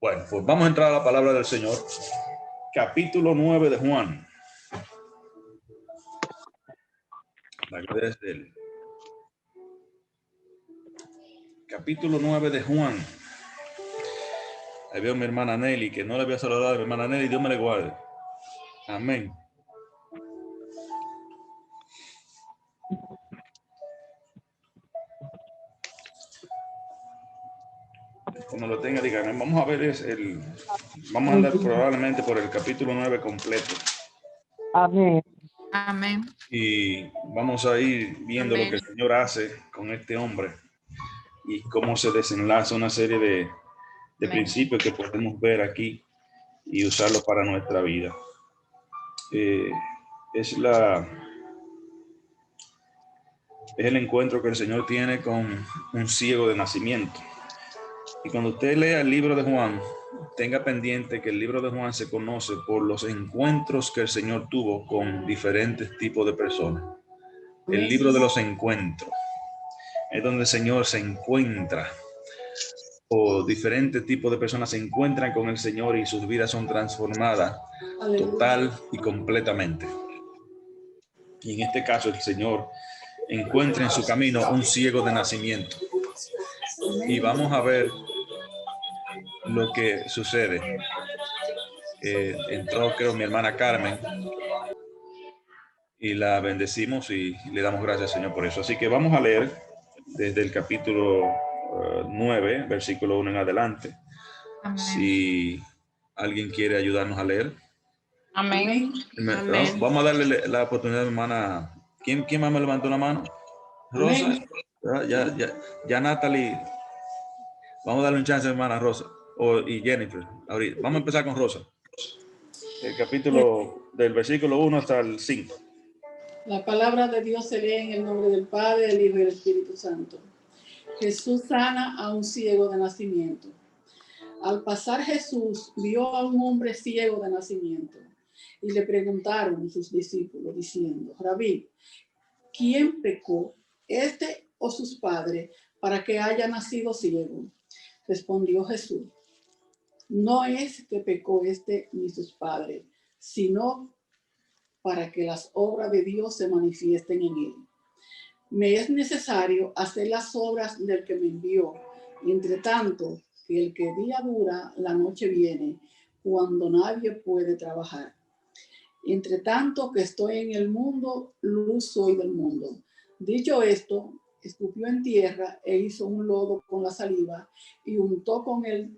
Bueno, pues vamos a entrar a la palabra del Señor. Capítulo 9 de Juan. La gloria es de él. Capítulo 9 de Juan. Ahí veo a mi hermana Nelly, que no le había saludado a mi hermana Nelly. Dios me le guarde. Amén. Como lo tenga, digan. Vamos a ver vamos a andar probablemente por el capítulo 9 completo. Amén. Amén. Y vamos a ir viendo Amén. lo que el Señor hace con este hombre y cómo se desenlaza una serie de principios que podemos ver aquí y usarlos para nuestra vida. Es el encuentro que el Señor tiene con un ciego de nacimiento. Y cuando usted lea el libro de Juan, tenga pendiente que el libro de Juan se conoce por los encuentros que el Señor tuvo con diferentes tipos de personas. El libro de los encuentros es donde el Señor se encuentra, o diferentes tipos de personas se encuentran con el Señor y sus vidas son transformadas total y completamente. Y en este caso el Señor encuentra en su camino un ciego de nacimiento. Y vamos a ver lo que sucede. Entró, creo, mi hermana Carmen y la bendecimos y le damos gracias, Señor, por eso. Así que vamos a leer desde el capítulo 9, versículo 1 en adelante. Amén. Si alguien quiere ayudarnos a leer. Amén. Amén. Vamos a darle la oportunidad a mi hermana. ¿Quién más me levantó la mano? Rosa. Ya Natalie. Vamos a darle un chance a mi hermana Rosa y Jennifer. Ahorita. Vamos a empezar con Rosa. El capítulo del versículo 1 hasta el 5. La palabra de Dios se lee en el nombre del Padre, del Hijo y del Espíritu Santo. Jesús sana a un ciego de nacimiento. Al pasar Jesús vio a un hombre ciego de nacimiento y le preguntaron sus discípulos diciendo: Rabí, ¿quién pecó, este o sus padres, para que haya nacido ciego? Respondió Jesús: no es que pecó este ni sus padres, sino para que las obras de Dios se manifiesten en él. Me es necesario hacer las obras del que me envió. Entre tanto, que el que día dura, la noche viene, cuando nadie puede trabajar. Entre tanto que estoy en el mundo, luz soy del mundo. Dicho esto, escupió en tierra e hizo un lodo con la saliva y untó con el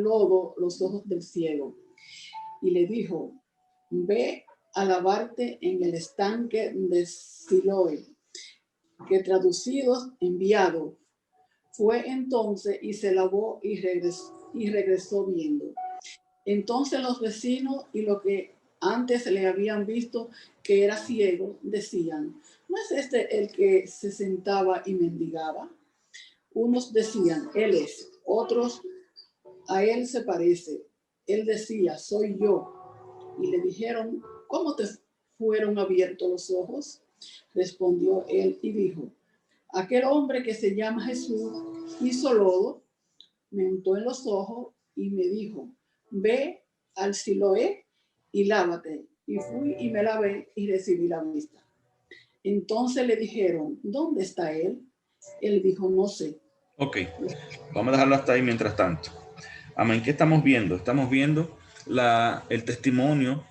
lodo los ojos del ciego. Y le dijo: ve a lavarte en el estanque de Siloé, que traducido, enviado. Fue entonces y se lavó y regresó viendo. Entonces los vecinos y los que antes le habían visto que era ciego, decían: ¿no es este el que se sentaba y mendigaba? Unos decían: él es. Otros: a él se parece. Él decía: soy yo. Y le dijeron: ¿cómo te fueron abiertos los ojos? Respondió él y dijo: aquel hombre que se llama Jesús hizo lodo, me untó en los ojos y me dijo: ve al Siloé y lávate. Y fui y me lavé y recibí la vista. Entonces le dijeron: ¿dónde está él? Él dijo: no sé. Ok, vamos a dejarlo hasta ahí mientras tanto. Amén. ¿Qué estamos viendo? Estamos viendo el testimonio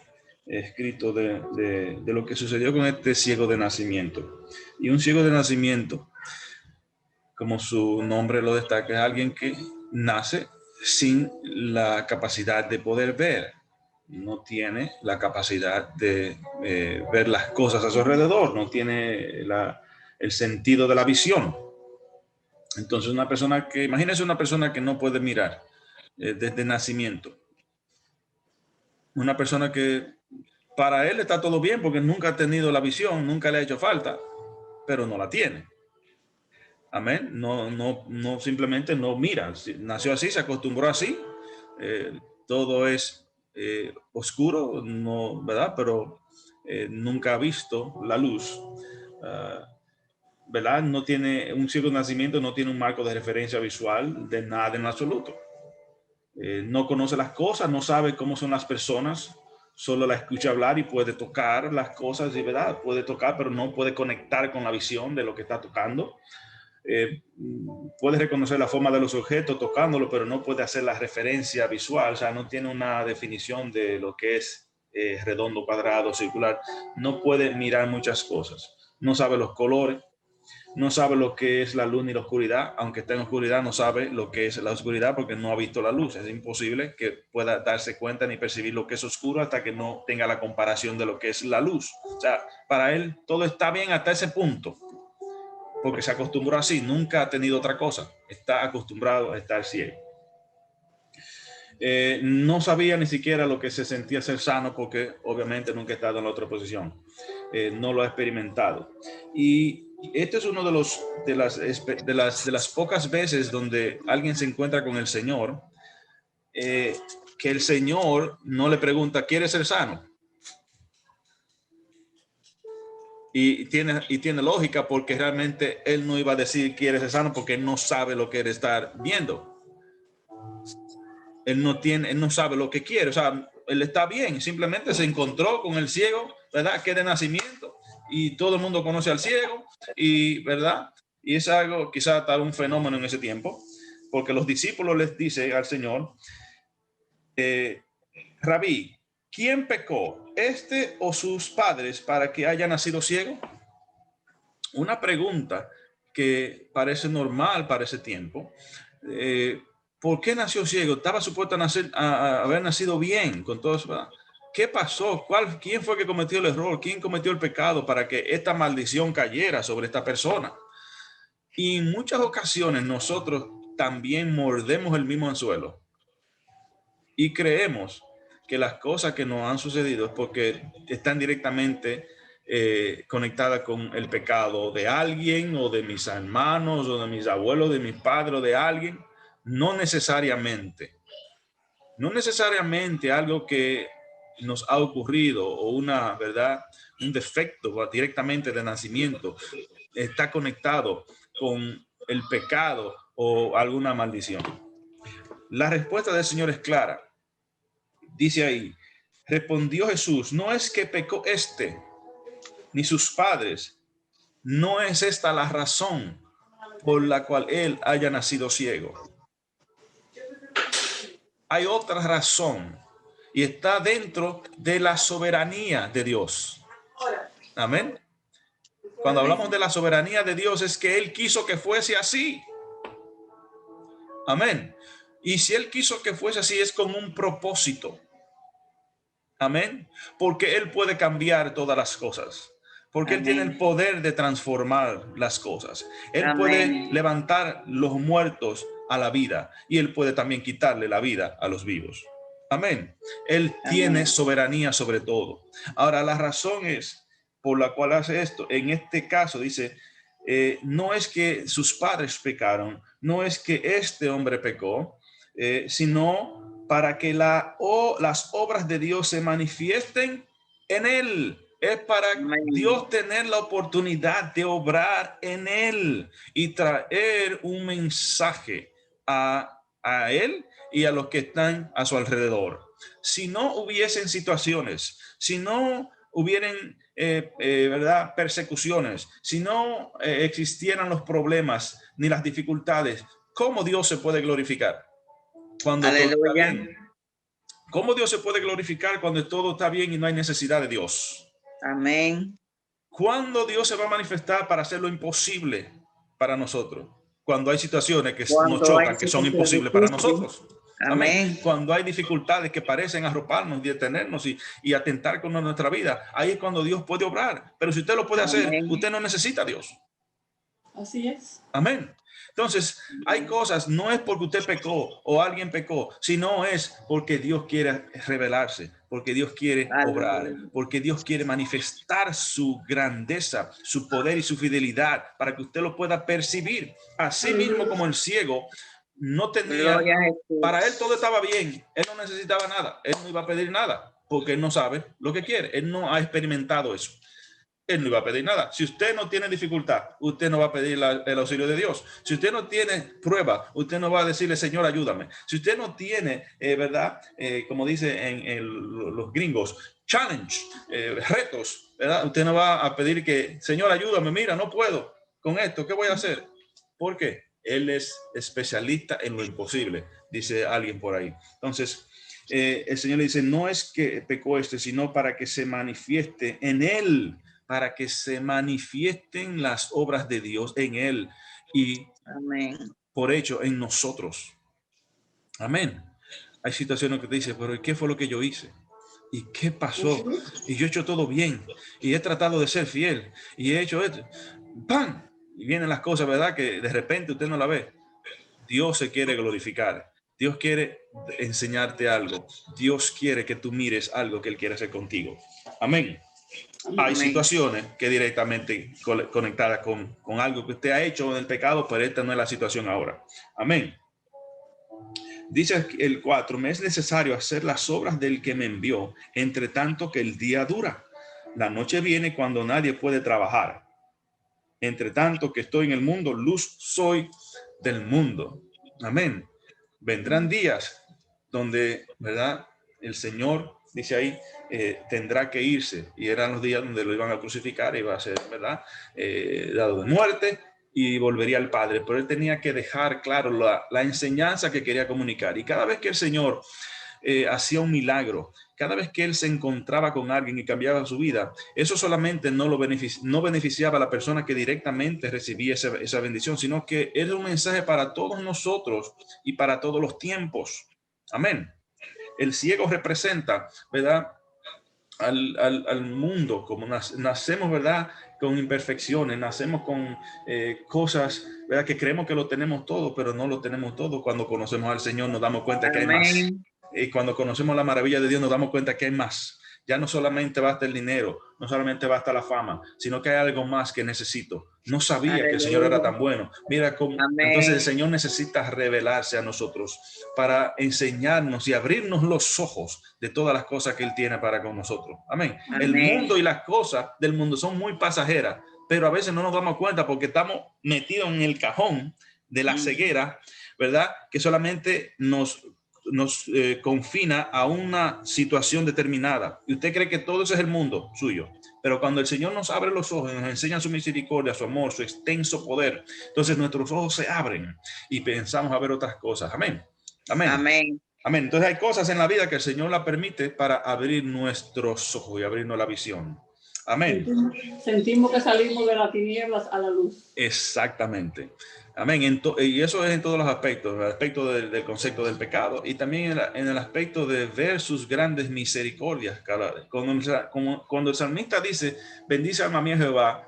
escrito de lo que sucedió con este ciego de nacimiento. Y un ciego de nacimiento, como su nombre lo destaca, es alguien que nace sin la capacidad de poder ver. No tiene la capacidad de ver las cosas a su alrededor, no tiene el sentido de la visión. Entonces imagínense una persona que no puede mirar desde nacimiento. Una persona que para él está todo bien porque nunca ha tenido la visión, nunca le ha hecho falta, pero no la tiene. Amén. No simplemente no mira. Nació así, se acostumbró así. Todo es oscuro, no, ¿verdad? Pero nunca ha visto la luz. ¿Verdad? No tiene un ciego de nacimiento, no tiene un marco de referencia visual de nada en absoluto. No conoce las cosas, no sabe cómo son las personas, solo la escucha hablar y puede tocar las cosas, y verdad, puede tocar, pero no puede conectar con la visión de lo que está tocando. Puede reconocer la forma de los objetos tocándolo, pero no puede hacer la referencia visual, o sea, no tiene una definición de lo que es redondo, cuadrado, circular, no puede mirar muchas cosas, no sabe los colores, no sabe lo que es la luz ni la oscuridad, aunque está en oscuridad, no sabe lo que es la oscuridad porque no ha visto la luz. Es imposible que pueda darse cuenta ni percibir lo que es oscuro hasta que no tenga la comparación de lo que es la luz. O sea, para él todo está bien hasta ese punto, porque se acostumbró así, nunca ha tenido otra cosa, está acostumbrado a estar ciego. No sabía ni siquiera lo que se sentía ser sano porque obviamente nunca ha estado en la otra posición, no lo ha experimentado. Y este es uno de las pocas veces donde alguien se encuentra con el Señor, que el Señor no le pregunta, ¿quieres ser sano? Y tiene lógica, porque realmente él no iba a decir quiere ser sano porque él no sabe lo que él está viendo. Él no sabe lo que quiere, o sea, él está bien, simplemente se encontró con el ciego, ¿verdad? Que de nacimiento, y todo el mundo conoce al ciego, y ¿verdad? Y es algo, quizá tal un fenómeno en ese tiempo, porque los discípulos les dicen al Señor, Rabí, ¿quién pecó, este o sus padres, para que haya nacido ciego? Una pregunta que parece normal para ese tiempo. ¿Por qué nació ciego? Estaba supuesto a haber nacido bien con todo eso, ¿verdad? ¿Qué pasó? ¿Quién fue que cometió el error? ¿Quién cometió el pecado para que esta maldición cayera sobre esta persona? Y en muchas ocasiones nosotros también mordemos el mismo anzuelo y creemos que las cosas que nos han sucedido es porque están directamente conectadas con el pecado de alguien, o de mis hermanos, o de mis abuelos, de mis padres, o de alguien. No necesariamente algo que nos ha ocurrido, o una verdad, un defecto directamente de nacimiento está conectado con el pecado o alguna maldición. La respuesta del Señor es clara. Dice ahí, respondió Jesús, no es que pecó ni sus padres, no es esta la razón por la cual él haya nacido ciego. Hay otra razón, y está dentro de la soberanía de Dios. Amén. Cuando hablamos de la soberanía de Dios, es que él quiso que fuese así. Amén. Y si él quiso que fuese así, es con un propósito. Amén. Porque él puede cambiar todas las cosas. Porque él tiene el poder de transformar las cosas. Él puede levantar los muertos a la vida, y él puede también quitarle la vida a los vivos. Amén. Él tiene soberanía sobre todo. Ahora, la razón es por la cual hace esto. En este caso dice, no es que sus padres pecaron, no es que este hombre pecó, sino para que las obras de Dios se manifiesten en él. Es para Dios tener la oportunidad de obrar en él y traer un mensaje a él y a los que están a su alrededor. Si no hubiesen situaciones, si no hubieran ¿verdad? Persecuciones, si no existieran los problemas ni las dificultades, ¿cómo Dios se puede glorificar? Cuando todo está bien. ¿Cómo Dios se puede glorificar cuando todo está bien y no hay necesidad de Dios? Amén. ¿Cuándo Dios se va a manifestar para hacer lo imposible para nosotros? Cuando hay situaciones que nos chocan, que son imposibles para nosotros. Amén. Cuando hay dificultades que parecen arroparnos, detenernos y atentar con nuestra vida, ahí es cuando Dios puede obrar. Pero si usted lo puede hacer, usted no necesita a Dios. Así es. Amén. Entonces, hay cosas, no es porque usted pecó o alguien pecó, sino es porque Dios quiere revelarse, porque Dios quiere obrar, porque Dios quiere manifestar su grandeza, su poder y su fidelidad para que usted lo pueda percibir. Así mismo como el ciego no tenía, para él todo estaba bien, él no necesitaba nada, él no iba a pedir nada, porque él no sabe lo que quiere, él no ha experimentado eso. él no iba a pedir nada. Si usted no tiene dificultad, usted no va a pedir el auxilio de Dios. Si usted no tiene prueba, usted no va a decirle, Señor, ayúdame. Si usted no tiene, ¿verdad? Como dice los gringos, challenge, retos, ¿verdad? Usted no va a pedir que, Señor, ayúdame, mira, no puedo con esto, ¿qué voy a hacer? ¿Por qué? Él es especialista en lo imposible, dice alguien por ahí. Entonces, el Señor le dice, no es que pecó sino para que se manifieste en él, para que se manifiesten las obras de Dios en él y Amén. por hecho en nosotros. Amén. Hay situaciones que te dicen, pero ¿qué fue lo que yo hice? ¿Y qué pasó? Y yo he hecho todo bien y he tratado de ser fiel y he hecho esto. ¡Pam! Y vienen las cosas, ¿verdad? Que de repente usted no la ve. Dios se quiere glorificar. Dios quiere enseñarte algo. Dios quiere que tú mires algo que Él quiere hacer contigo. Amén. Hay situaciones que directamente conectadas con algo que usted ha hecho en el pecado, pero esta no es la situación ahora. Amén. Dice el 4, me es necesario hacer las obras del que me envió, entre tanto que el día dura. La noche viene cuando nadie puede trabajar. Entre tanto que estoy en el mundo, luz soy del mundo. Amén. Vendrán días donde, ¿verdad? El Señor, dice ahí, tendrá que irse. Y eran los días donde lo iban a crucificar, iba a ser, ¿verdad? Dado de muerte y volvería al Padre. Pero él tenía que dejar claro la enseñanza que quería comunicar. Y cada vez que el Señor hacía un milagro, cada vez que él se encontraba con alguien y cambiaba su vida, eso solamente no beneficiaba a la persona que directamente recibía esa bendición, sino que era un mensaje para todos nosotros y para todos los tiempos. Amén. El ciego representa, ¿verdad?, al mundo, como nacemos, ¿verdad?, con imperfecciones, nacemos con cosas, ¿verdad?, que creemos que lo tenemos todo, pero no lo tenemos todo. Cuando conocemos al Señor nos damos cuenta que hay más. Y cuando conocemos la maravilla de Dios nos damos cuenta que hay más. Ya no solamente basta el dinero, no solamente basta la fama, sino que hay algo más que necesito. No sabía que el Señor era tan bueno. Mira cómo. Entonces el Señor necesita revelarse a nosotros para enseñarnos y abrirnos los ojos de todas las cosas que Él tiene para con nosotros. Amén. El mundo y las cosas del mundo son muy pasajeras, pero a veces no nos damos cuenta porque estamos metidos en el cajón de la ceguera, ¿verdad? Que solamente nos confina a una situación determinada. Y usted cree que todo eso es el mundo suyo. Pero cuando el Señor nos abre los ojos y nos enseña su misericordia, su amor, su extenso poder, entonces nuestros ojos se abren y pensamos a ver otras cosas. Amén. Amén. Amén. Amén. Entonces hay cosas en la vida que el Señor la permite para abrir nuestros ojos y abrirnos la visión. Amén. Sentimos que salimos de las tinieblas a la luz. Exactamente. Amén. Y eso es en todos los aspectos, el aspecto del concepto del pecado y también en el aspecto de ver sus grandes misericordias. Cuando el salmista dice, bendice alma mía Jehová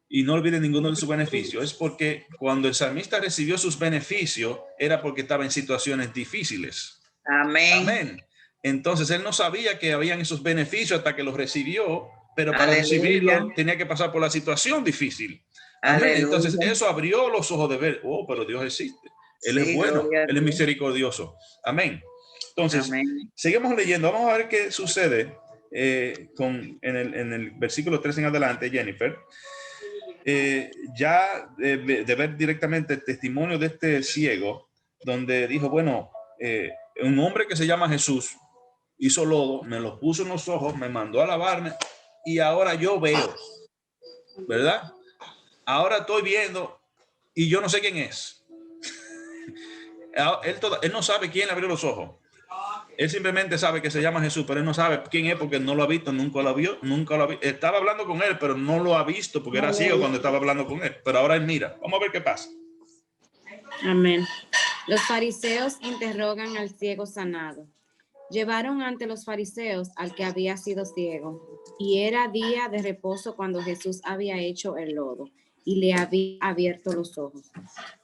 y no olvide ninguno de sus beneficios, es porque cuando el salmista recibió sus beneficios era porque estaba en situaciones difíciles. Amén. Amén. Entonces él no sabía que habían esos beneficios hasta que los recibió, pero para recibirlo tenía que pasar por la situación difícil. Amén. Entonces eso abrió los ojos de ver, oh, pero Dios existe. Él es bueno, Él es misericordioso. Amén. Entonces, seguimos leyendo. Vamos a ver qué sucede en el versículo 3 en adelante, Jennifer. Ya de ver directamente el testimonio de este ciego, donde dijo, bueno, un hombre que se llama Jesús hizo lodo, me lo puso en los ojos, me mandó a lavarme y ahora yo veo, ¿verdad? Ahora estoy viendo y yo no sé quién es. Él no sabe quién le abrió los ojos. Él simplemente sabe que se llama Jesús, pero él no sabe quién es porque no lo ha visto, nunca lo vio. Estaba hablando con él, pero no lo ha visto porque era ciego cuando estaba hablando con él. Pero ahora él mira. Vamos a ver qué pasa. Amén. Los fariseos interrogan al ciego sanado. Llevaron ante los fariseos al que había sido ciego, y era día de reposo cuando Jesús había hecho el lodo y le había abierto los ojos.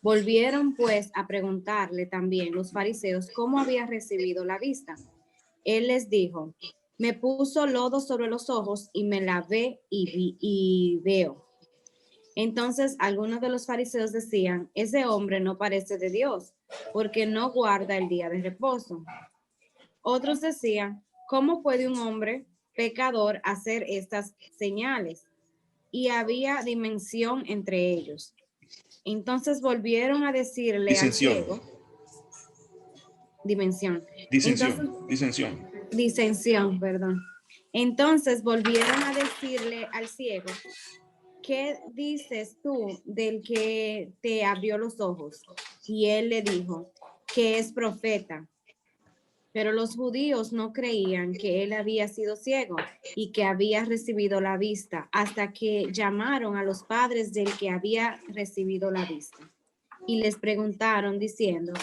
Volvieron pues a preguntarle también los fariseos cómo había recibido la vista. Él les dijo, me puso lodo sobre los ojos y me lavé y veo. Entonces algunos de los fariseos decían, ese hombre no parece de Dios, porque no guarda el día de reposo. Otros decían, ¿cómo puede un hombre pecador hacer estas señales? y había dimensión entre ellos. Entonces volvieron a decirle al ciego, disensión, perdón. Entonces volvieron a decirle al ciego, ¿qué dices tú del que te abrió los ojos? Y él le dijo, que es profeta. Pero los judíos no creían que él había sido ciego y que había recibido la vista, hasta que llamaron a los padres del que había recibido la vista. Y les preguntaron diciendo,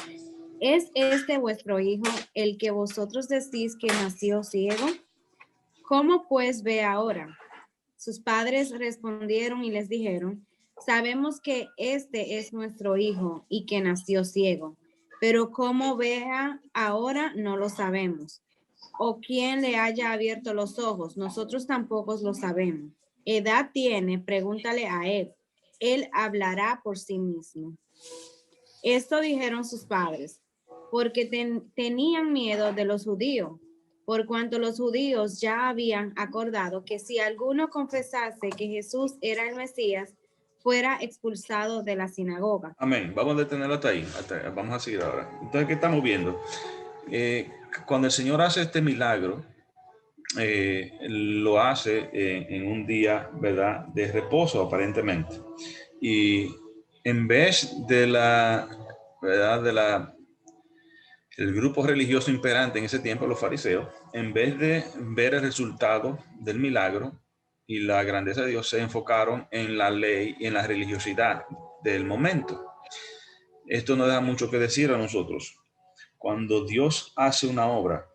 ¿es este vuestro hijo el que vosotros decís que nació ciego? ¿Cómo pues ve ahora? Sus padres respondieron y les dijeron, sabemos que este es nuestro hijo y que nació ciego, pero cómo vea ahora no lo sabemos. O quién le haya abierto los ojos, nosotros tampoco lo sabemos. ¿Edad tiene? Pregúntale a él. Él hablará por sí mismo. Esto dijeron sus padres, porque tenían miedo de los judíos, por cuanto los judíos ya habían acordado que si alguno confesase que Jesús era el Mesías, fuera expulsado de la sinagoga. Amén. Vamos a detenerlo hasta ahí. Vamos a seguir ahora. Entonces, ¿qué estamos viendo? Cuando el Señor hace este milagro, lo hace en un día, ¿verdad?, de reposo aparentemente. Y en vez de el grupo religioso imperante en ese tiempo, los fariseos, en vez de ver el resultado del milagro y la grandeza de Dios, se enfocaron en la ley y en la religiosidad del momento. Esto nos da mucho que decir a nosotros. Cuando Dios hace una obra,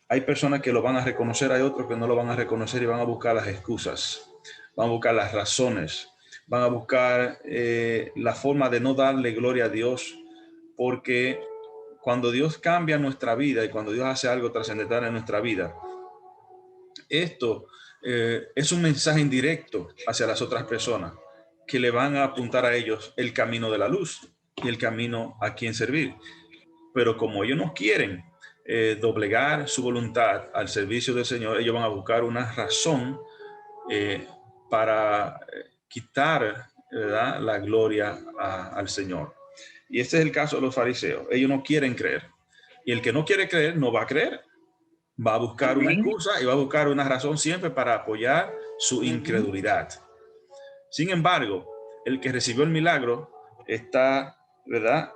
hay personas que lo van a reconocer, hay otros que no lo van a reconocer y van a buscar las excusas, van a buscar las razones, van a buscar la forma de no darle gloria a Dios, porque cuando Dios cambia nuestra vida y cuando Dios hace algo trascendental en nuestra vida, esto es un mensaje indirecto hacia las otras personas que le van a apuntar a ellos el camino de la luz y el camino a quien servir. Pero como ellos no quieren doblegar su voluntad al servicio del Señor, ellos van a buscar una razón para quitar, ¿verdad?, la gloria al Señor. Y este es el caso de los fariseos. Ellos no quieren creer. Y el que no quiere creer no va a creer. Va a buscar una excusa y va a buscar una razón siempre para apoyar su incredulidad. Sin embargo, el que recibió el milagro está, ¿verdad?,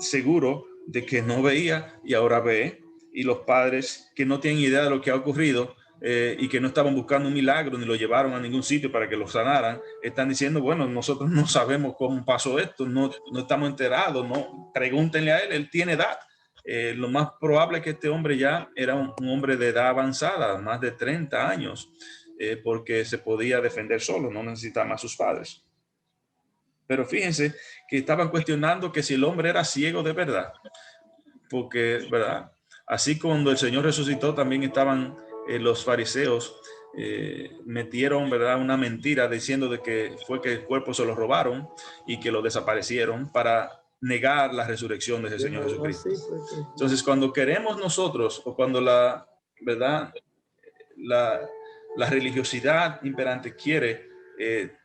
seguro de que no veía y ahora ve. Y los padres que no tienen idea de lo que ha ocurrido y que no estaban buscando un milagro ni lo llevaron a ningún sitio para que lo sanaran, están diciendo, bueno, nosotros no sabemos cómo pasó esto, no estamos enterados, no, pregúntenle a él, él tiene edad. Lo más probable es que este hombre ya era un hombre de edad avanzada, más de 30 años, porque se podía defender solo, no necesitaba a sus padres. Pero fíjense que estaban cuestionando que si el hombre era ciego de verdad, porque, ¿verdad?, así cuando el Señor resucitó también estaban los fariseos metieron, ¿verdad?, una mentira diciendo de que fue que el cuerpo se lo robaron y que lo desaparecieron para negar la resurrección de ese Señor Jesucristo. Entonces, cuando queremos nosotros, o cuando la religiosidad imperante quiere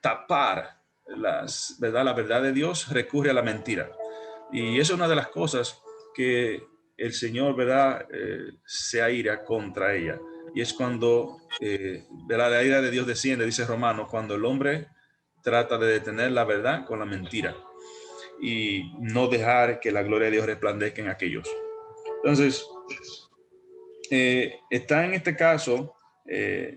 tapar la verdad de Dios, recurre a la mentira. Y eso es una de las cosas que el Señor, ¿verdad?, se aira contra ella. Y es cuando la ira de Dios desciende, dice Romanos, cuando el hombre trata de detener la verdad con la mentira y no dejar que la gloria de Dios resplandezca en aquellos. Entonces, está en este caso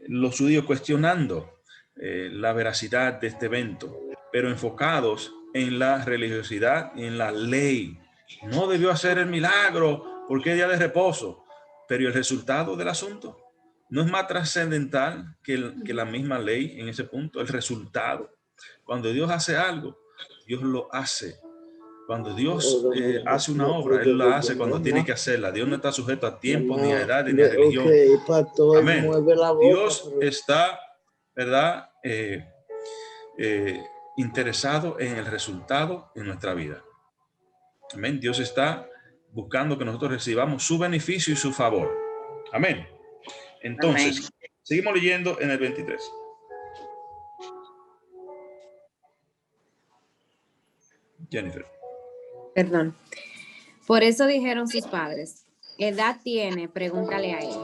los judíos cuestionando la veracidad de este evento, pero enfocados en la religiosidad y en la ley. No debió hacer el milagro porque es día de reposo, pero el resultado del asunto no es más trascendental que la misma ley en ese punto, el resultado. Cuando Dios hace algo, Dios lo hace. Cuando Dios hace una obra, Él la hace cuando tiene que hacerla. Dios no está sujeto a tiempo, ni a edad, ni a religión. Amén. Dios está, ¿verdad?, interesado en el resultado en nuestra vida. Amén. Dios está buscando que nosotros recibamos su beneficio y su favor. Amén. Entonces, seguimos leyendo en el 23. Jennifer. Perdón. Por eso dijeron sus padres, ¿qué edad tiene? Pregúntale a él.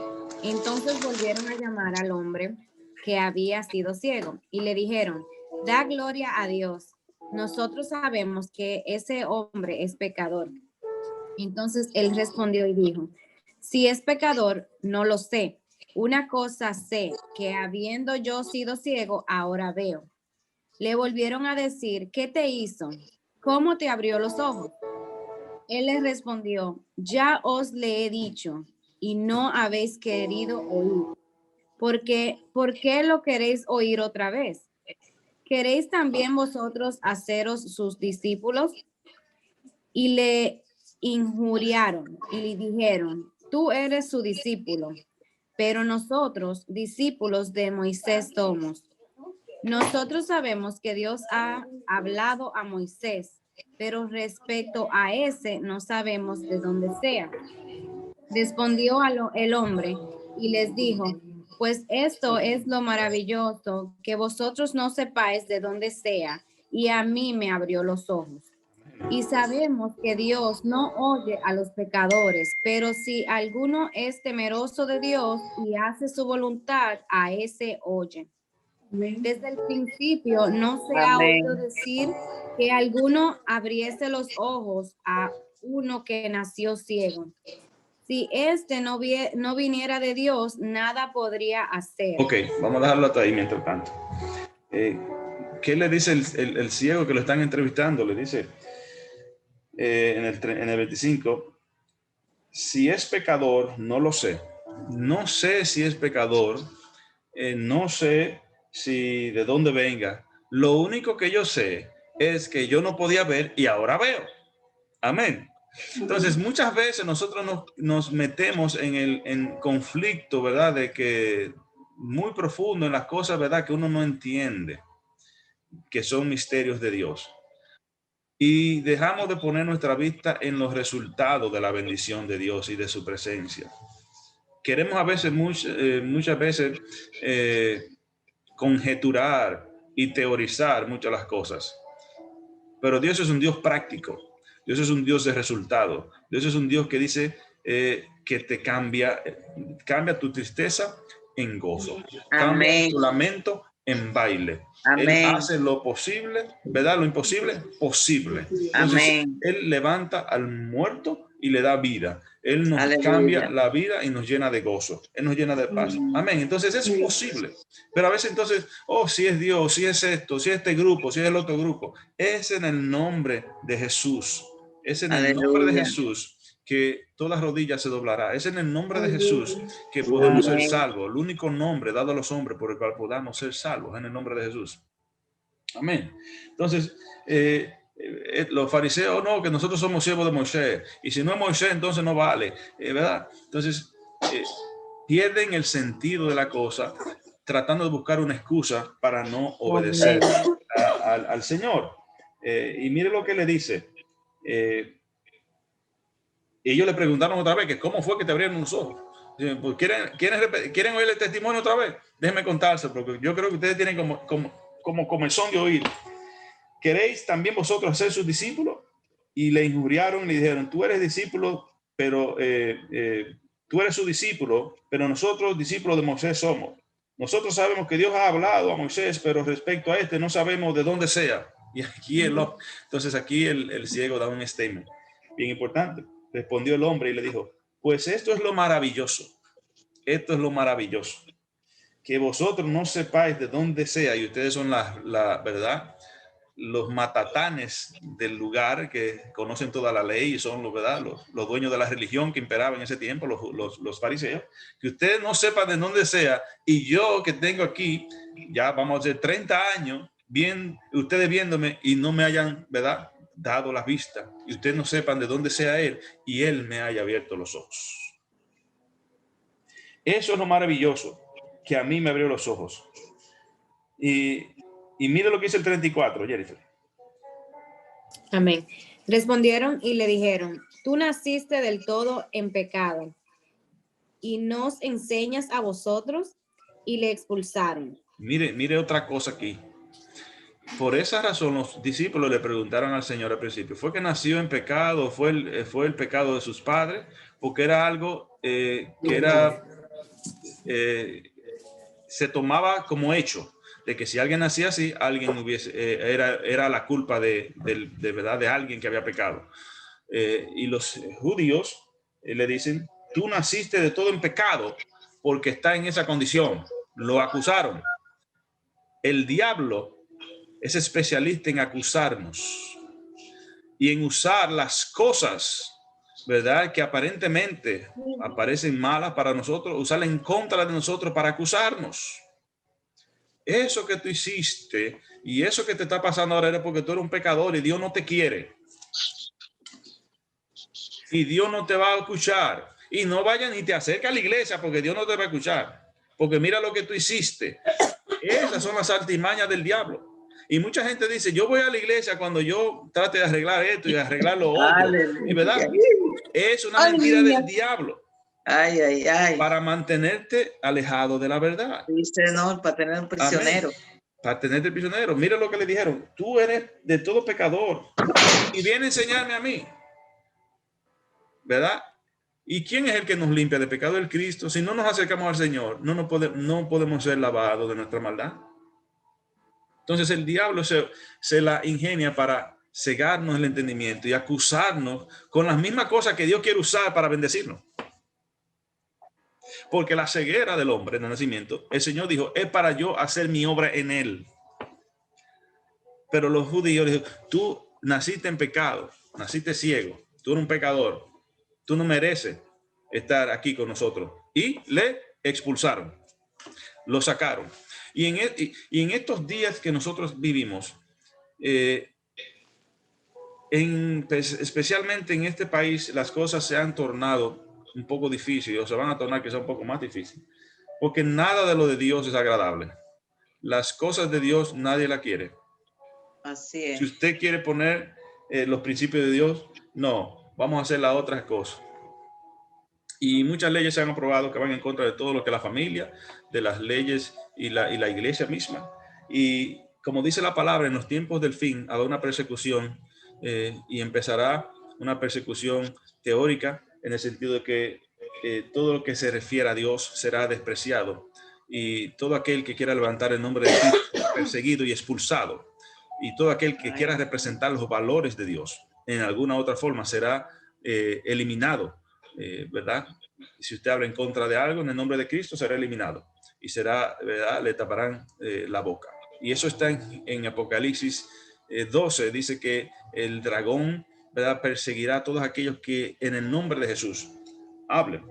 Entonces volvieron a llamar al hombre que había sido ciego y le dijeron, da gloria a Dios. Nosotros sabemos que ese hombre es pecador. Entonces él respondió y dijo, si es pecador, no lo sé. Una cosa sé, que habiendo yo sido ciego, ahora veo. Le volvieron a decir, ¿qué te hizo? ¿Cómo te abrió los ojos? Él les respondió, ya os le he dicho y no habéis querido oír. ¿Por qué lo queréis oír otra vez? ¿Queréis también vosotros haceros sus discípulos? Y le injuriaron y le dijeron, tú eres su discípulo, pero nosotros discípulos de Moisés somos. Nosotros sabemos que Dios ha hablado a Moisés, pero respecto a ese no sabemos de dónde sea. Respondió el hombre y les dijo, pues esto es lo maravilloso, que vosotros no sepáis de dónde sea, y a mí me abrió los ojos. Y sabemos que Dios no oye a los pecadores, pero si alguno es temeroso de Dios y hace su voluntad, a ese oye. Desde el principio no se ha oído decir que alguno abriese los ojos a uno que nació ciego. Si este no viniera de Dios, nada podría hacer. Ok, vamos a dejarlo hasta ahí mientras tanto. ¿Qué le dice el ciego que lo están entrevistando? Le dice en el 25, si es pecador, no lo sé. No sé si es pecador, no sé si de dónde venga. Lo único que yo sé es que yo no podía ver y ahora veo. Amén. Entonces, muchas veces nosotros nos metemos en conflicto, ¿verdad? De que muy profundo en las cosas, ¿verdad? Que uno no entiende, que son misterios de Dios. Y dejamos de poner nuestra vista en los resultados de la bendición de Dios y de su presencia. Queremos a veces, muchas veces, conjeturar y teorizar muchas las cosas. Pero Dios es un Dios práctico. Dios es un Dios de resultado. Dios es un Dios que dice que te cambia tu tristeza en gozo. Cambia tu lamento en baile. Amén. Él hace lo posible, ¿verdad? Lo imposible, posible. Entonces, Amén. Él levanta al muerto y le da vida. Él nos Aleluya. cambia la vida y nos llena de gozo. Él nos llena de paz. Amén. Entonces es posible. Pero a veces entonces, si es Dios, si es esto, si es este grupo, si es el otro grupo. Es en el nombre de Jesús. Es en el nombre de Jesús que toda rodilla se doblará. Es en el nombre de Jesús que podemos ser salvos. El único nombre dado a los hombres por el cual podamos ser salvos, en el nombre de Jesús. Amén. Entonces, los fariseos, no, que nosotros somos siervos de Moisés. Y si no es Moisés, entonces no vale. ¿Verdad? Entonces, pierden el sentido de la cosa tratando de buscar una excusa para no obedecer al Señor. Y mire lo que le dice. Ellos le preguntaron otra vez que cómo fue que te abrieron los ojos. Pues, ¿quieren oír el testimonio otra vez? Déjenme contárselo, porque yo creo que ustedes tienen como comezón de oír. ¿Queréis también vosotros ser sus discípulos? Y le injuriaron y le dijeron, tú eres discípulo, pero tú eres su discípulo, pero nosotros discípulos de Moisés somos. Nosotros sabemos que Dios ha hablado a Moisés, pero respecto a este no sabemos de dónde sea. Y aquí entonces aquí el ciego da un statement bien importante. Respondió el hombre y le dijo, pues esto es lo maravilloso. Esto es lo maravilloso. Que vosotros no sepáis de dónde sea, y ustedes son la verdad, los matatanes del lugar que conocen toda la ley y son los dueños de la religión que imperaba en ese tiempo, los fariseos, que ustedes no sepan de dónde sea, y yo que tengo aquí, ya vamos a hacer 30 años, ustedes viéndome y no me hayan, ¿verdad?, dado la vista, y ustedes no sepan de dónde sea él, y él me haya abierto los ojos. Eso es lo maravilloso, que a mí me abrió los ojos. Y mire lo que dice el 34, Jennifer. Amén. Respondieron y le dijeron, tú naciste del todo en pecado y nos enseñas a vosotros, y le expulsaron. Mire otra cosa aquí. por esa razón los discípulos le preguntaron al Señor al principio, ¿fue que nació en pecado? ¿Fue el pecado de sus padres? Porque era algo que se tomaba como hecho, de que si alguien nacía así, alguien era la culpa de verdad de alguien que había pecado. Y los judíos le dicen, tú naciste de todo en pecado porque está en esa condición. Lo acusaron. El diablo es especialista en acusarnos y en usar las cosas, ¿verdad?, que aparentemente aparecen malas para nosotros, usarlas en contra de nosotros para acusarnos. Eso que tú hiciste y eso que te está pasando ahora era porque tú eres un pecador y Dios no te quiere. Y Dios no te va a escuchar. Y no vayan ni te acerca a la iglesia porque Dios no te va a escuchar. Porque mira lo que tú hiciste. Esas son las artimañas del diablo. Y mucha gente dice, yo voy a la iglesia cuando yo trate de arreglar esto y arreglar lo otro. Y verdad, es una mentira del diablo. Ay, ay, ay. Para mantenerte alejado de la verdad. Dice, no, para tener un prisionero. Amén. Para tenerte prisionero. Mira lo que le dijeron. Tú eres de todo pecador. Y viene a enseñarme a mí. ¿Verdad? ¿Y quién es el que nos limpia de pecado? El Cristo. Si no nos acercamos al Señor, no podemos ser lavados de nuestra maldad. Entonces el diablo se la ingenia para cegarnos el entendimiento y acusarnos con las mismas cosas que Dios quiere usar para bendecirnos. Porque la ceguera del hombre en el nacimiento, el Señor dijo, es para yo hacer mi obra en él. Pero los judíos dijeron, tú naciste en pecado, naciste ciego, tú eres un pecador, tú no mereces estar aquí con nosotros. Y le expulsaron, lo sacaron. Y en estos días que nosotros vivimos, especialmente en este país, las cosas se han tornado un poco difíciles, o se van a tornar quizá un poco más difíciles, porque nada de lo de Dios es agradable. Las cosas de Dios nadie la quiere. Así es. Si usted quiere poner los principios de Dios, no, vamos a hacer las otras cosas. Y muchas leyes se han aprobado que van en contra de todo lo que la familia, de las leyes y la iglesia misma. Y como dice la palabra, en los tiempos del fin habrá una persecución y empezará una persecución teórica en el sentido de que todo lo que se refiere a Dios será despreciado y todo aquel que quiera levantar el nombre de Cristo será perseguido y expulsado, y todo aquel que quiera representar los valores de Dios en alguna otra forma será eliminado, ¿verdad? Si usted habla en contra de algo en el nombre de Cristo será eliminado y será, ¿verdad?, le taparán la boca. Y eso está en Apocalipsis 12, dice que el dragón, ¿verdad?, perseguirá a todos aquellos que en el nombre de Jesús hablen.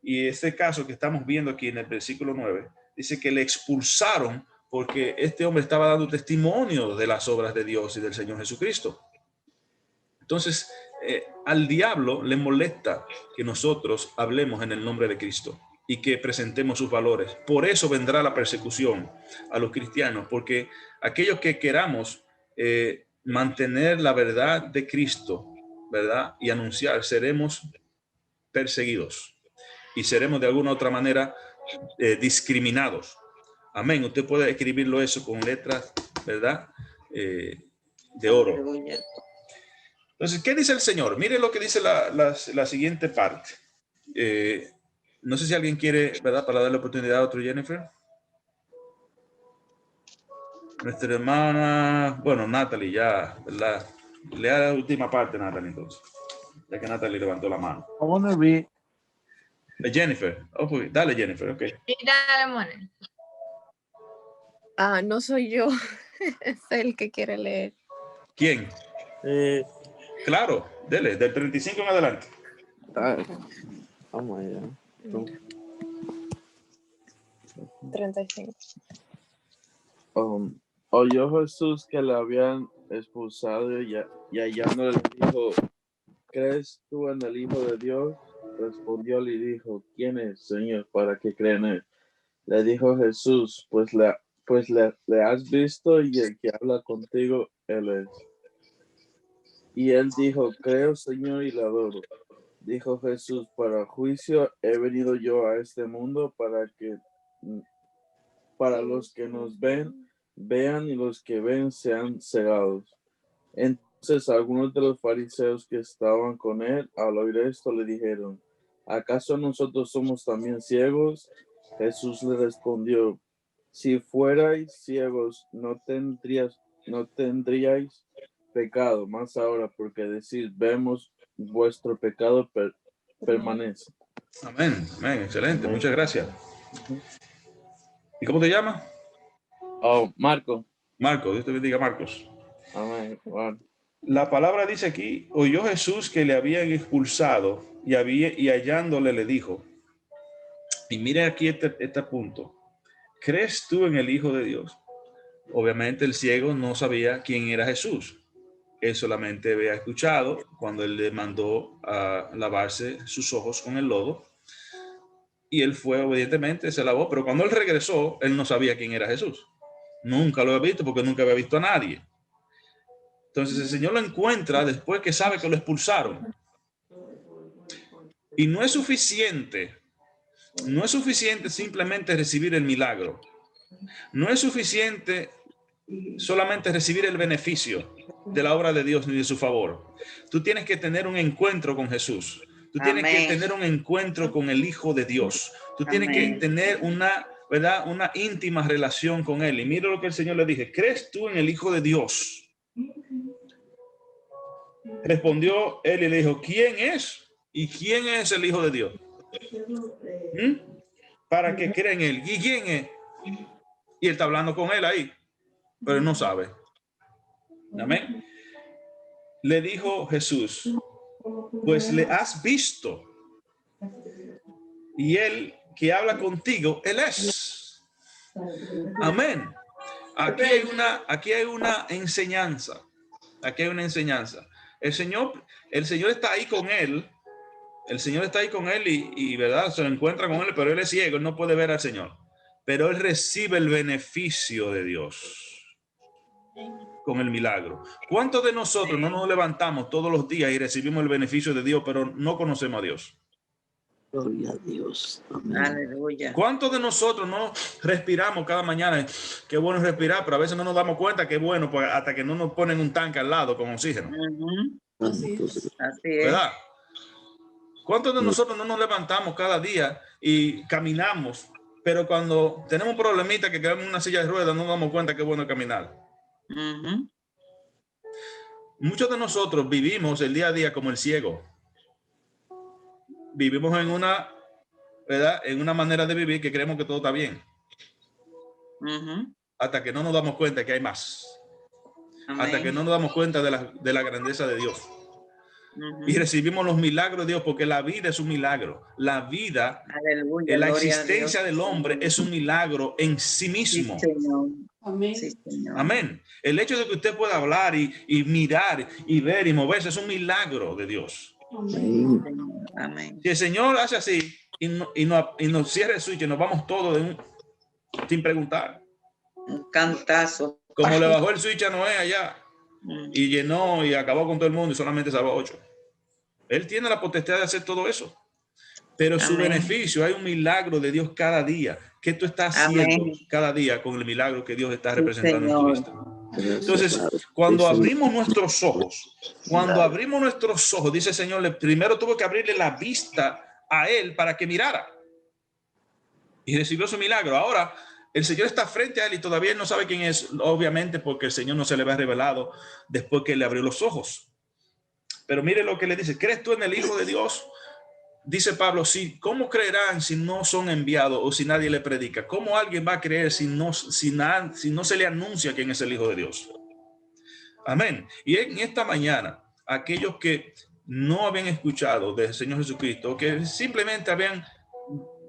Y este caso que estamos viendo aquí en el versículo 9, dice que le expulsaron porque este hombre estaba dando testimonio de las obras de Dios y del Señor Jesucristo. Entonces, al diablo le molesta que nosotros hablemos en el nombre de Cristo y que presentemos sus valores. Por eso vendrá la persecución a los cristianos, porque aquellos que queramos mantener la verdad de Cristo, ¿verdad?, y anunciar, seremos perseguidos y seremos de alguna otra manera discriminados. Amén. Usted puede escribirlo eso con letras, ¿verdad?, de oro. Entonces, ¿qué dice el Señor? Mire lo que dice la siguiente parte. No sé si alguien quiere, ¿verdad?, para darle oportunidad a otro, Jennifer. Nuestra hermana, bueno, Natalie ya, ¿verdad? Lea la última parte, Natalie, entonces. Ya que Natalie levantó la mano. I want to read. Jennifer. Oh, pues, dale, Jennifer, ok. Sí, dale, Mone. No soy yo, es el que quiere leer. ¿Quién? Claro, dele, del 35 en adelante. Vamos allá. 35. Oyó Jesús que le habían expulsado y hallándole le dijo, ¿crees tú en el Hijo de Dios? Respondió y dijo, ¿quién es, Señor, para que creen en él? Le dijo Jesús, pues le has visto y el que habla contigo, él es. Y él dijo, creo, Señor, y le adoro. Dijo Jesús, para juicio he venido yo a este mundo para los que nos ven vean y los que ven sean cegados. Entonces algunos de los fariseos que estaban con él, al oír esto, le dijeron, ¿acaso nosotros somos también ciegos? Jesús le respondió, si fuerais ciegos, no tendríais pecado, más ahora, porque decir, vemos, vuestro pecado permanece. Amén, amén, excelente, Amén. muchas gracias. ¿Y cómo te llamas? Oh, Marco. Marcos, Dios te bendiga, Marcos. Amén. Bueno. La palabra dice aquí, oyó Jesús que le habían expulsado y hallándole le dijo, y mire aquí este punto, ¿crees tú en el Hijo de Dios? Obviamente el ciego no sabía quién era Jesús. Él solamente había escuchado cuando él le mandó a lavarse sus ojos con el lodo y él fue obedientemente, se lavó, pero cuando él regresó, él no sabía quién era Jesús. Nunca lo había visto porque nunca había visto a nadie. Entonces el Señor lo encuentra después que sabe que lo expulsaron. Y no es suficiente simplemente recibir el milagro. No es suficiente solamente recibir el beneficio de la obra de Dios ni de su favor. Tú tienes que tener un encuentro con Jesús. Tú tienes que tener un encuentro con el Hijo de Dios. Tú tienes que tener una íntima relación con Él. Y mira lo que el Señor le dije. ¿Crees tú en el Hijo de Dios? Respondió él y le dijo, ¿quién es? ¿Y quién es el Hijo de Dios? Para que crea en Él. ¿Y quién es? Y él está hablando con él ahí, pero él no sabe. Amén. Le dijo Jesús, pues le has visto. Y él que habla contigo, él es. Amén. Aquí hay una enseñanza. Aquí hay una enseñanza. El Señor está ahí con él. El Señor está ahí con él y verdad, se lo encuentra con él, pero él es ciego, él no puede ver al Señor. Pero él recibe el beneficio de Dios con el milagro. ¿Cuántos de nosotros no nos levantamos todos los días y recibimos el beneficio de Dios, pero no conocemos a Dios? Gloria a Dios. Amén. Aleluya. ¿Cuántos de nosotros no respiramos cada mañana? Qué bueno respirar, pero a veces no nos damos cuenta que es bueno pues, hasta que no nos ponen un tanque al lado con oxígeno. Así es. ¿Verdad? ¿Cuántos de nosotros no nos levantamos cada día y caminamos, pero cuando tenemos un problemita que quedamos en una silla de ruedas no nos damos cuenta que es bueno caminar? Muchos de nosotros vivimos el día a día como el ciego. Vivimos en una, ¿verdad? En una manera de vivir que creemos que todo está bien. Hasta que no nos damos cuenta que hay más. Amén. Hasta que no nos damos cuenta de la grandeza de Dios. Y recibimos los milagros de Dios, porque la vida es un milagro. La vida, aleluya, la existencia del hombre es un milagro en sí mismo. Sí, Señor. Amén. Sí, Señor. Amén. El hecho de que usted pueda hablar y mirar y ver y moverse es un milagro de Dios. Amén. Amén. Si el Señor hace así y nos cierra el switch y nos vamos todos sin preguntar. Un cantazo. Como le bajó el switch a Noé allá y llenó y acabó con todo el mundo y solamente salvó 8. Él tiene la potestad de hacer todo eso. Pero su beneficio, hay un milagro de Dios cada día. ¿Qué tú estás haciendo cada día con el milagro que Dios está representando en tu vida? Entonces, cuando abrimos nuestros ojos, dice el Señor, primero tuvo que abrirle la vista a él para que mirara. Y recibió su milagro. Ahora, el Señor está frente a él y todavía él no sabe quién es, obviamente porque el Señor no se le había revelado después que le abrió los ojos. Pero mire lo que le dice, ¿crees tú en el Hijo de Dios? Dice Pablo, sí, ¿cómo creerán si no son enviados o si nadie le predica? ¿Cómo alguien va a creer si no se le anuncia quién es el Hijo de Dios? Amén. Y en esta mañana, aquellos que no habían escuchado del Señor Jesucristo, que simplemente habían,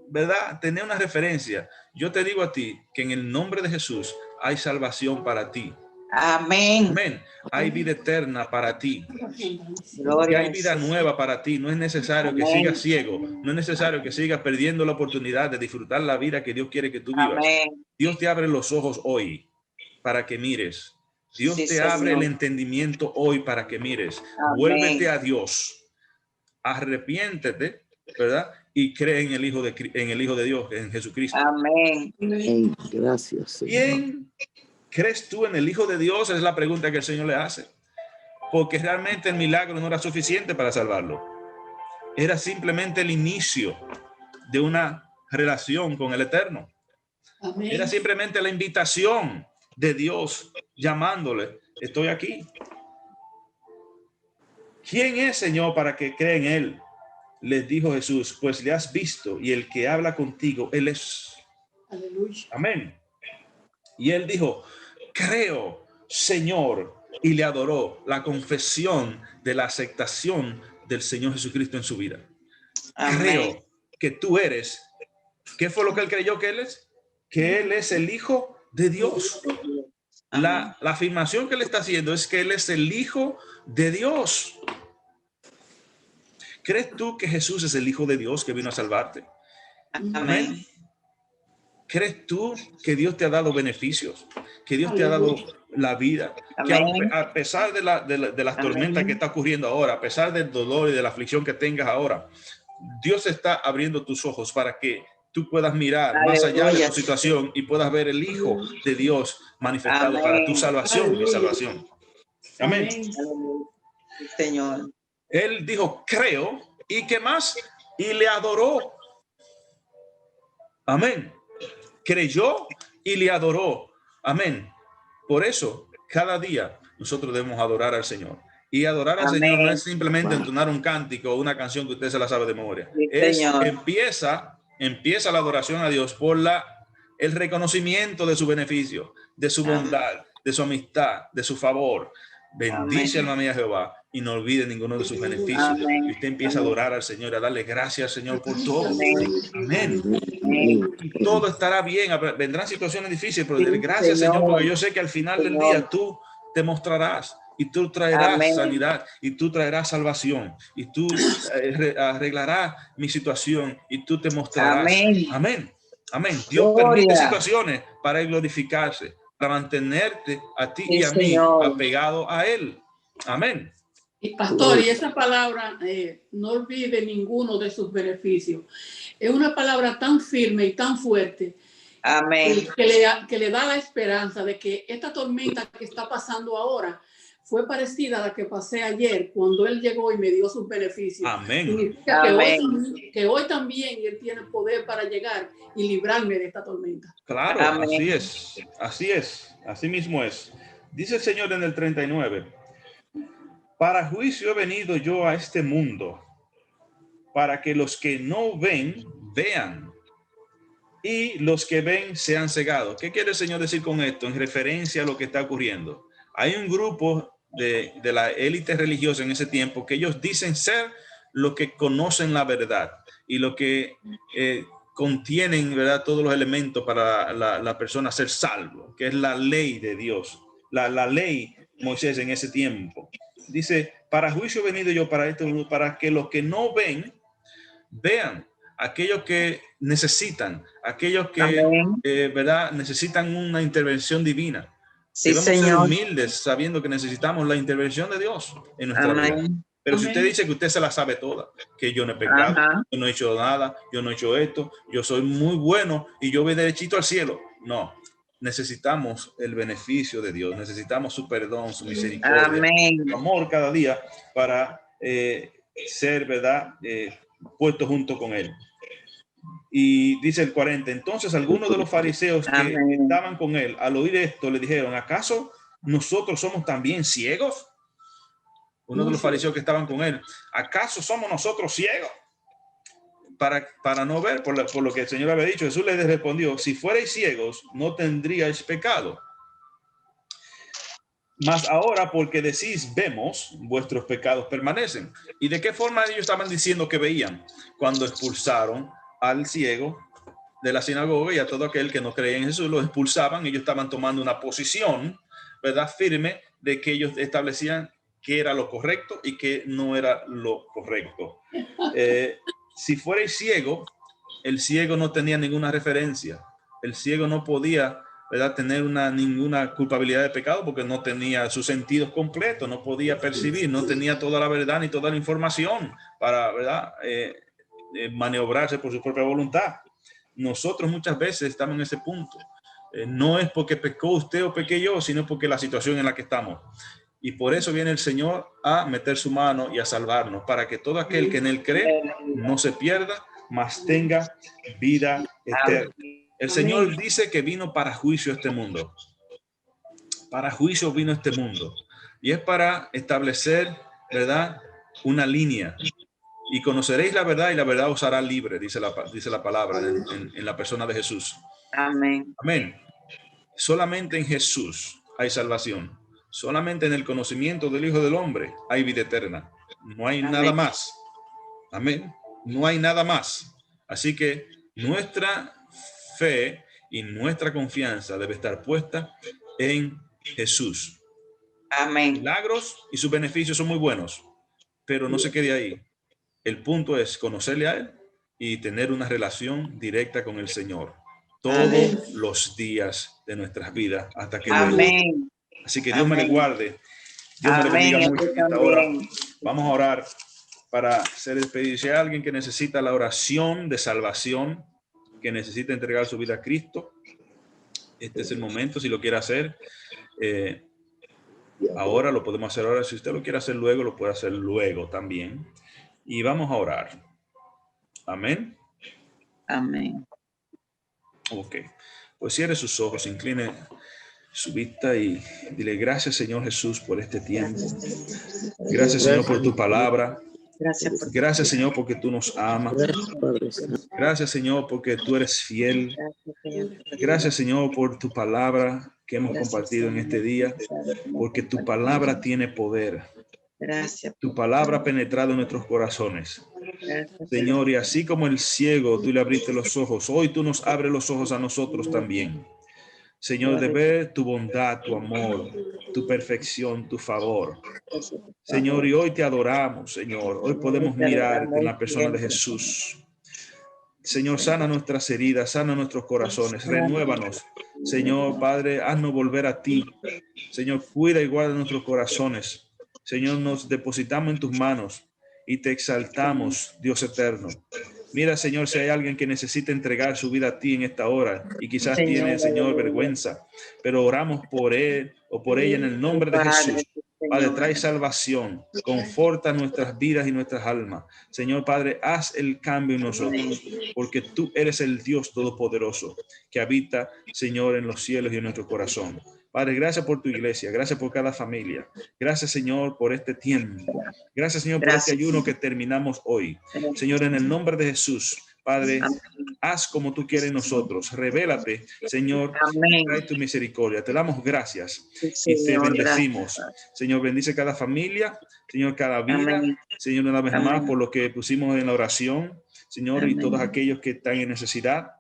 ¿verdad?, tener una referencia, yo te digo a ti que en el nombre de Jesús hay salvación para ti. Amén. Amén. Hay vida eterna para ti. Gloria. Hay vida nueva para ti. No es necesario que sigas ciego. No es necesario que sigas perdiendo la oportunidad de disfrutar la vida que Dios quiere que tú vivas. Amén. Dios te abre los ojos hoy para que mires. Dios te abre el entendimiento hoy para que mires. Amén. Vuélvete a Dios. Arrepiéntete, ¿verdad? Y cree en el Hijo de Dios, en Jesucristo. Amén. Amén. Gracias, Señor. ¿Quién ¿Crees tú en el Hijo de Dios? Es la pregunta que el Señor le hace. Porque realmente el milagro no era suficiente para salvarlo. Era simplemente el inicio de una relación con el Eterno. Amén. Era simplemente la invitación de Dios llamándole: estoy aquí. ¿Quién es, Señor, para que crea en él? Les dijo Jesús: pues le has visto, y el que habla contigo, él es. Aleluya. Amén. Y él dijo: creo, Señor, y le adoró. La confesión de la aceptación del Señor Jesucristo en su vida. Amén. Creo que tú eres. ¿Qué fue lo que él creyó que él es? Que él es el Hijo de Dios. La afirmación que le está haciendo es que él es el Hijo de Dios. ¿Crees tú que Jesús es el Hijo de Dios que vino a salvarte? Amén. ¿Crees tú que Dios te ha dado beneficios? Que Dios te ha dado la vida. Que a pesar de las tormentas que está ocurriendo ahora, a pesar del dolor y de la aflicción que tengas ahora, Dios está abriendo tus ojos para que tú puedas mirar más allá de tu situación y puedas ver el Hijo de Dios manifestado para tu salvación y salvación. Amén. Señor. Él dijo: creo, ¿y qué más? Y le adoró. Amén. Creyó y le adoró. Amén. Por eso, cada día nosotros debemos adorar al Señor. Y adorar al Señor no es simplemente entonar un cántico o una canción que usted se la sabe de memoria. Empieza la adoración a Dios por el reconocimiento de su beneficio, de su bondad, de su amistad, de su favor. Bendice alma mía Jehová y no olvide ninguno de sus beneficios. Y usted empieza a adorar al Señor, a darle gracias al Señor por todo. Amén. Y todo estará bien. Vendrán situaciones difíciles, pero gracias, Señor, porque yo sé que al final del día tú te mostrarás y tú traerás sanidad y tú traerás salvación y tú arreglarás mi situación y tú te mostrarás. Amén. Amén. Dios permite situaciones para glorificarse, para mantenerte a ti y a mí apegado a él. Amén. Y pastor, y esa palabra, no olvide ninguno de sus beneficios. Es una palabra tan firme y tan fuerte. Amén. Que le da la esperanza de que esta tormenta que está pasando ahora fue parecida a la que pasé ayer cuando él llegó y me dio sus beneficios. Amén. Significa que hoy también él tiene poder para llegar y librarme de esta tormenta. Claro, amén. Así es, así es, así mismo es. Dice el Señor en el 39: para juicio he venido yo a este mundo, para que los que no ven, vean, y los que ven sean cegados. ¿Qué quiere el Señor decir con esto en referencia a lo que está ocurriendo? Hay un grupo de la élite religiosa en ese tiempo que ellos dicen ser lo que conocen la verdad y lo que contienen, ¿verdad?, todos los elementos para la persona ser salvo, que es la ley de Dios, la ley Moisés en ese tiempo. Dice: para juicio he venido yo para esto, para que los que no ven, vean. Aquellos que necesitan, aquellos que ¿verdad?, necesitan una intervención divina. Sí, debemos Señor. ser humildes sabiendo que necesitamos la intervención de Dios en nuestra vida. Pero si usted dice que usted se la sabe toda, que yo no he pecado, yo no he hecho nada, yo no he hecho esto, yo soy muy bueno y yo voy derechito al cielo. No, necesitamos el beneficio de Dios, necesitamos su perdón, su misericordia, su amor cada día para ser, ¿verdad?, puesto junto con él. Y dice el 40: entonces algunos de los fariseos que estaban con él, al oír esto, le dijeron: ¿acaso nosotros somos también ciegos? Uno de los fariseos que estaban con él: ¿acaso somos nosotros ciegos para no ver? Por lo que el Señor había dicho. Jesús les respondió: si fuerais ciegos, no tendríais pecado. Mas ahora, porque decís vemos, vuestros pecados permanecen. ¿Y de qué forma ellos estaban diciendo que veían? Cuando expulsaron al ciego de la sinagoga y a todo aquel que no creía en Jesús, los expulsaban. Ellos estaban tomando una posición, ¿verdad?, firme, de que ellos establecían que era lo correcto y que no era lo correcto. Si fuerais ciego, el ciego no tenía ninguna referencia. El ciego no podía, ¿verdad?, tener ninguna culpabilidad de pecado porque no tenía sus sentidos completos, no podía percibir, no tenía toda la verdad ni toda la información para, ¿verdad?, maniobrarse por su propia voluntad. Nosotros muchas veces estamos en ese punto. no es porque pecó usted o pequé yo, sino porque la situación en la que estamos. Y por eso viene el Señor a meter su mano y a salvarnos, para que todo aquel que en él cree no se pierda, mas tenga vida eterna. El Señor dice que vino para juicio a este mundo. Para juicio vino a este mundo. Y es para establecer, ¿verdad?, una línea. Y conoceréis la verdad y la verdad os hará libre, dice la palabra en la persona de Jesús. Amén. Amén. Solamente en Jesús hay salvación. Solamente en el conocimiento del Hijo del Hombre hay vida eterna. No hay nada más. Amén. No hay nada más. Así que nuestra fe y nuestra confianza debe estar puesta en Jesús. Amén. Milagros y sus beneficios son muy buenos, pero no se quede ahí. El punto es conocerle a Él y tener una relación directa con el Señor todos los días de nuestras vidas hasta que Amén. Así que Dios me le guarde. Dios me le bendiga mucho en esta hora. Vamos a orar para ser despedidos. Si hay alguien que necesita la oración de salvación, que necesita entregar su vida a Cristo, este es el momento. Si lo quiere hacer, ahora lo podemos hacer ahora. Si usted lo quiere hacer luego, lo puede hacer luego también. Y vamos a orar. Amén. Amén. Ok. Pues cierre sus ojos, incline su vista y dile: gracias, Señor Jesús, por este tiempo. Gracias, Señor, por tu palabra. Gracias, Señor, porque tú nos amas. Gracias, Señor, porque tú eres fiel. Gracias, Señor, por tu palabra que hemos compartido en este día, porque tu palabra tiene poder. Gracias. Tu palabra ha penetrado en nuestros corazones. Señor, y así como el ciego, tú le abriste los ojos, hoy tú nos abres los ojos a nosotros también. Señor, de ver tu bondad, tu amor, tu perfección, tu favor. Señor, y hoy te adoramos, Señor. Hoy podemos mirar en la persona de Jesús. Señor, sana nuestras heridas, sana nuestros corazones, renuévanos. Señor, Padre, haznos volver a ti. Señor, cuida y guarda nuestros corazones. Señor, nos depositamos en tus manos y te exaltamos, Dios eterno. Mira, Señor, si hay alguien que necesita entregar su vida a ti en esta hora y quizás tiene, Señor, vergüenza, pero oramos por él o por ella en el nombre de Jesús. Padre, trae salvación, conforta nuestras vidas y nuestras almas. Señor, Padre, haz el cambio en nosotros, porque tú eres el Dios todopoderoso que habita, Señor, en los cielos y en nuestro corazón. Padre, gracias por tu iglesia, gracias por cada familia. Gracias, Señor, por este tiempo. Gracias, Señor, por este ayuno que terminamos hoy. Señor, en el nombre de Jesús, Padre, haz como tú quieres en nosotros. Revélate, Señor, trae tu misericordia. Te damos gracias y te bendecimos. Señor, bendice cada familia, Señor, cada vida. Señor, una vez más, por lo que pusimos en la oración, Señor, y todos aquellos que están en necesidad.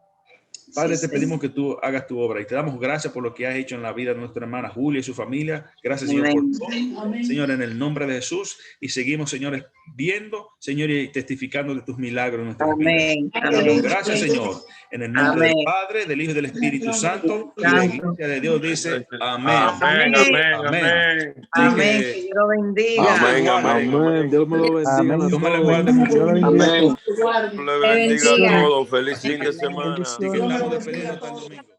Padre, te pedimos que tú hagas tu obra y te damos gracias por lo que has hecho en la vida de nuestra hermana Julia y su familia. Gracias, Señor, por todo. Señor, en el nombre de Jesús. Y seguimos, Señor, viendo, Señor, y testificando de tus milagros en nuestras vidas. Gracias, Señor. En el nombre del Padre, del Hijo y del Espíritu Santo. Y la iglesia de Dios dice amén. Amén, amén, amén. Amén. Que Dios lo bendiga. Amén, amén. Dios me lo bendiga. Dios me lo guarde mucho. Amén. Dios le bendiga a todos. Feliz fin de semana. Así que estamos despedidos hasta el domingo.